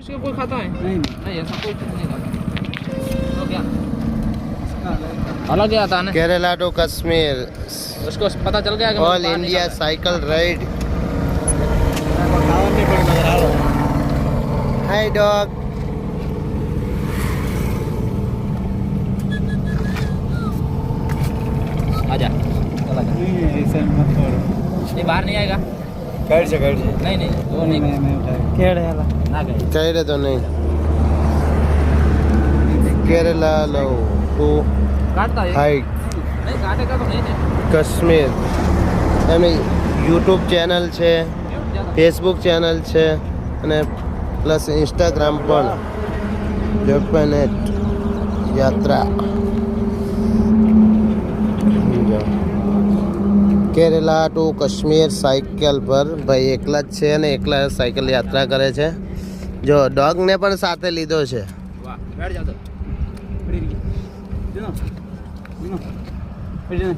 इसको कोई खाता है? नहीं नहीं, ऐसा कोई नहीं खाता। तो क्या अलग ही आता है ना, केरला टू कश्मीर उसको पता चल गया कि ऑल बाहर इंडिया निकल साइकिल राइड खावन नहीं पड़ नजर आ रहा हाय डॉग है। आजा, चला जा। नहीं ऐसे मत करो नहीं, बाहर नहीं आएगा। कर से नहीं नहीं, वो नहीं केड़े वाला ना गए। कह रहे तो नहीं केरला लो टू काटता है हाइक नहीं, काटेगा तो नहीं नहीं। કાશ્મીર એમ યુટ્યુબ ચેનલ છે ફેસબુક ચેનલ છે અને પ્લસ ઇન્સ્ટાગ્રામ પણ જોપનેટ યાત્રા કેરલા ટુ કાશ્મીર સાયકલ પર ભાઈ એકલા જ છે અને એકલા સાયકલ યાત્રા કરે છે જો ડોગને પણ સાથે લીધો છે वाह, बैठ जाओ तो। Pwede na.